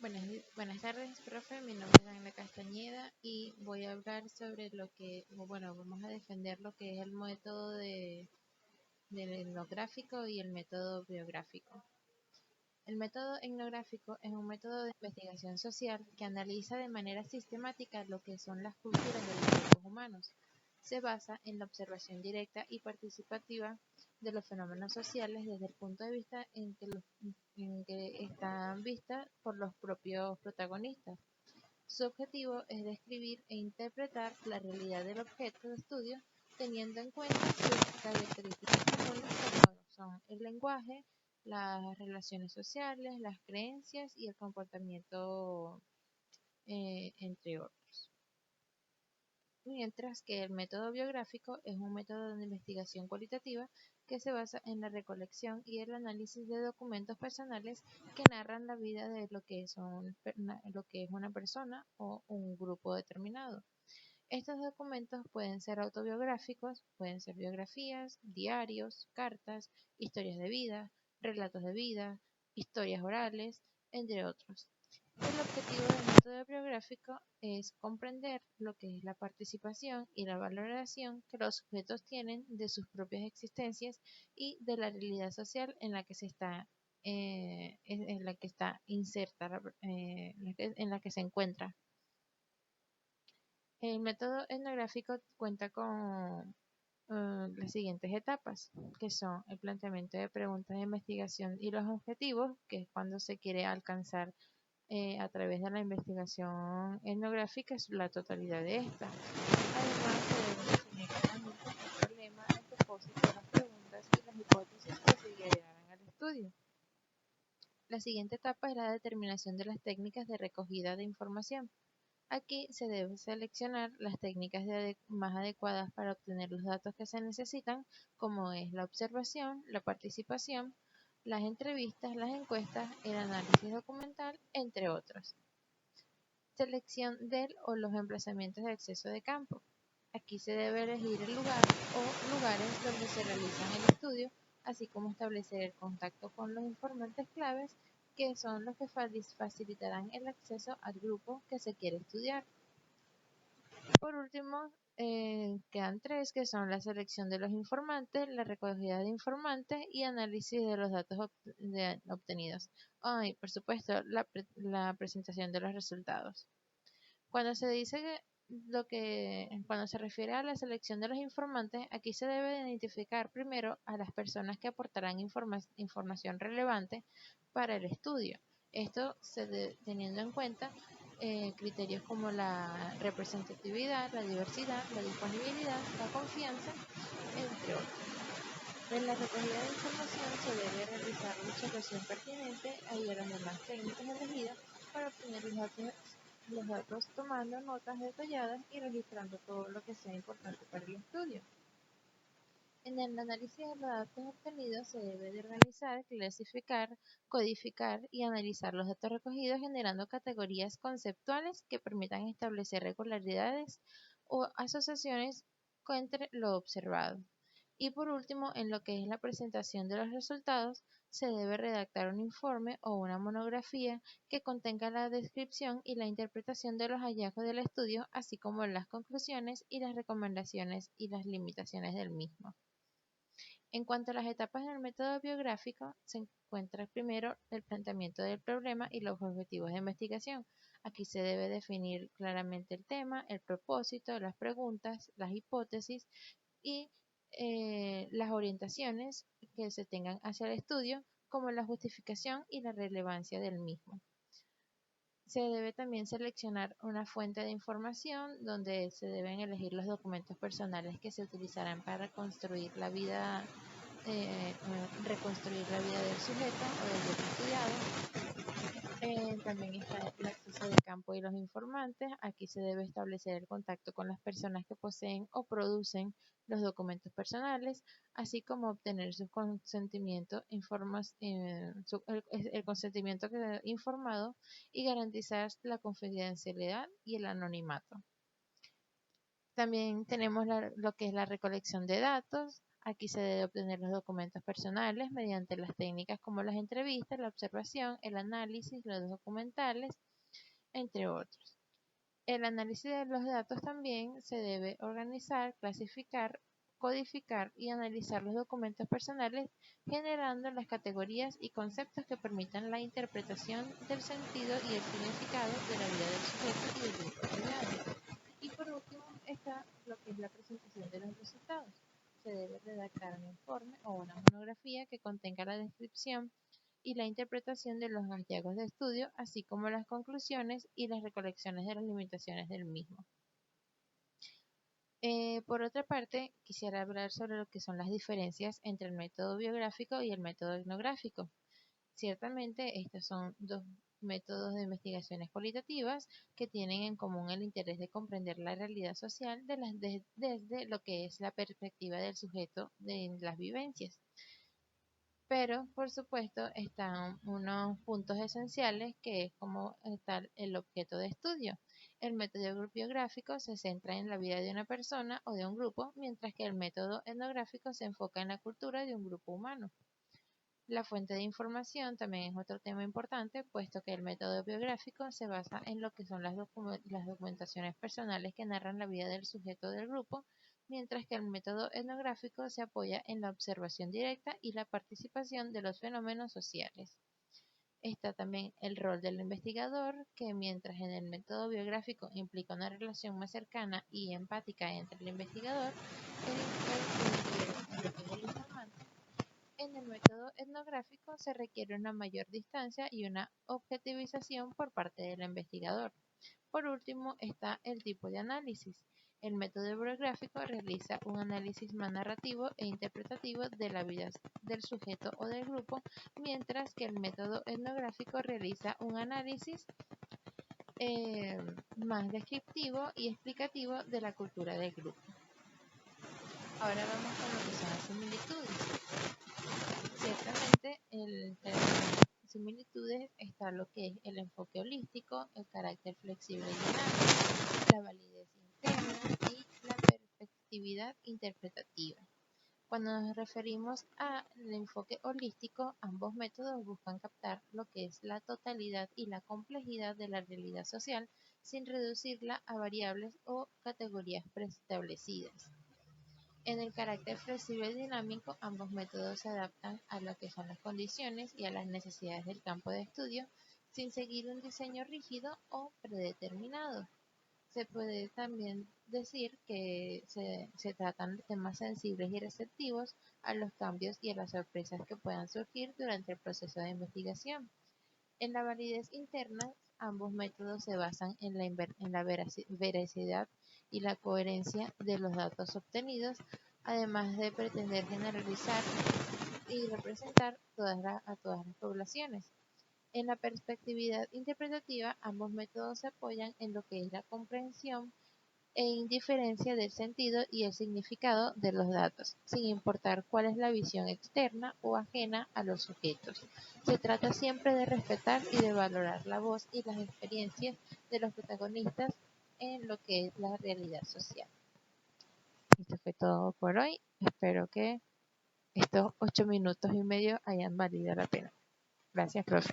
Buenas tardes, profe. Mi nombre es Ana Castañeda y voy a hablar sobre vamos a defender lo que es el método del etnográfico y el método biográfico. El método etnográfico es un método de investigación social que analiza de manera sistemática lo que son las culturas de los grupos humanos. Se basa en la observación directa y participativa de los fenómenos sociales desde el punto de vista en que están vistas por los propios protagonistas. Su objetivo es describir e interpretar la realidad del objeto de estudio teniendo en cuenta sus características comunes como son el lenguaje, las relaciones sociales, las creencias y el comportamiento, entre otros. Mientras que el método biográfico es un método de investigación cualitativa que se basa en la recolección y el análisis de documentos personales que narran la vida de lo que es una persona o un grupo determinado. Estos documentos pueden ser autobiográficos, pueden ser biografías, diarios, cartas, historias de vida, relatos de vida, historias orales, entre otros. El objetivo del método biográfico es comprender lo que es la participación y la valoración que los sujetos tienen de sus propias existencias y de la realidad social en la que está inserta, en la que se encuentra. El método etnográfico cuenta con las siguientes etapas, que son el planteamiento de preguntas de investigación y los objetivos, que es cuando se quiere alcanzar a través de la investigación etnográfica es la totalidad de esta. Además, se deben definir claramente el problema, el propósito, las preguntas y las hipótesis que se guiarán al estudio. La siguiente etapa es la determinación de las técnicas de recogida de información. Aquí se debe seleccionar las técnicas más adecuadas para obtener los datos que se necesitan, como es la observación, la participación, las entrevistas, las encuestas, el análisis documental, entre otros. Selección del o los emplazamientos de acceso de campo. Aquí se debe elegir el lugar o lugares donde se realiza el estudio, así como establecer el contacto con los informantes claves, que son los que facilitarán el acceso al grupo que se quiere estudiar. Por último, quedan tres, que son la selección de los informantes, la recogida de informantes y análisis de los datos obtenidos. Y por supuesto, la presentación de los resultados. Cuando se dice cuando se refiere a la selección de los informantes, aquí se debe identificar primero a las personas que aportarán información relevante para el estudio. Esto teniendo en cuenta criterios como la representatividad, la diversidad, la disponibilidad, la confianza, entre otros. En la recogida de información se debe realizar la observación pertinente a las demás técnicas elegidas para obtener los datos tomando notas detalladas y registrando todo lo que sea importante para el estudio. En el análisis de los datos obtenidos se debe de organizar, clasificar, codificar y analizar los datos recogidos generando categorías conceptuales que permitan establecer regularidades o asociaciones entre lo observado. Y por último, en lo que es la presentación de los resultados, se debe redactar un informe o una monografía que contenga la descripción y la interpretación de los hallazgos del estudio, así como las conclusiones y las recomendaciones y las limitaciones del mismo. En cuanto a las etapas del método biográfico, se encuentra primero el planteamiento del problema y los objetivos de investigación. Aquí se debe definir claramente el tema, el propósito, las preguntas, las hipótesis y las orientaciones que se tengan hacia el estudio, como la justificación y la relevancia del mismo. Se debe también seleccionar una fuente de información donde se deben elegir los documentos personales que se utilizarán para reconstruir la vida del sujeto o del grupo estudiado. También está el acceso de campo y los informantes. Aquí se debe establecer el contacto con las personas que poseen o producen los documentos personales, así como obtener su consentimiento, el consentimiento informado y garantizar la confidencialidad y el anonimato. También tenemos lo que es la recolección de datos. Aquí se debe obtener los documentos personales mediante las técnicas como las entrevistas, la observación, el análisis, los documentales, entre otros. El análisis de los datos también se debe organizar, clasificar, codificar y analizar los documentos personales, generando las categorías y conceptos que permitan la interpretación del sentido y el significado de la vida del sujeto y del grupo de datos. Y por último está lo que es la presentación de los resultados. Se debe redactar un informe o una monografía que contenga la descripción y la interpretación de los hallazgos de estudio, así como las conclusiones y las recolecciones de las limitaciones del mismo. Por otra parte, quisiera hablar sobre lo que son las diferencias entre el método biográfico y el método etnográfico. Ciertamente, estos son dos métodos de investigaciones cualitativas que tienen en común el interés de comprender la realidad social desde lo que es la perspectiva del sujeto de las vivencias. Pero, por supuesto, están unos puntos esenciales que es como está el objeto de estudio. El método biográfico se centra en la vida de una persona o de un grupo, mientras que el método etnográfico se enfoca en la cultura de un grupo humano. La fuente de información también es otro tema importante, puesto que el método biográfico se basa en lo que son las documentaciones personales que narran la vida del sujeto del grupo, mientras que el método etnográfico se apoya en la observación directa y la participación de los fenómenos sociales. Está también el rol del investigador, que mientras en el método biográfico implica una relación más cercana y empática entre el investigador, el informante, en el método etnográfico se requiere una mayor distancia y una objetivización por parte del investigador. Por último está el tipo de análisis. El método biográfico realiza un análisis más narrativo e interpretativo de la vida del sujeto o del grupo, mientras que el método etnográfico realiza un análisis más descriptivo y explicativo de la cultura del grupo. Ahora vamos con lo que son las similitudes. Ciertamente, entre las similitudes está lo que es el enfoque holístico, el carácter flexible y dinámico, la validez interna y la perspectividad interpretativa. Cuando nos referimos al enfoque holístico, ambos métodos buscan captar lo que es la totalidad y la complejidad de la realidad social sin reducirla a variables o categorías preestablecidas. En el carácter flexible y dinámico, ambos métodos se adaptan a lo que son las condiciones y a las necesidades del campo de estudio, sin seguir un diseño rígido o predeterminado. Se puede también decir que se tratan de temas sensibles y receptivos a los cambios y a las sorpresas que puedan surgir durante el proceso de investigación. En la validez interna, ambos métodos se basan en la veracidad y la coherencia de los datos obtenidos, además de pretender generalizar y representar a todas las poblaciones. En la perspectividad interpretativa, ambos métodos se apoyan en lo que es la comprensión e indiferencia del sentido y el significado de los datos, sin importar cuál es la visión externa o ajena a los sujetos. Se trata siempre de respetar y de valorar la voz y las experiencias de los protagonistas en lo que es la realidad social. Esto fue todo por hoy. Espero que estos 8 minutos y medio hayan valido la pena. Gracias, profe.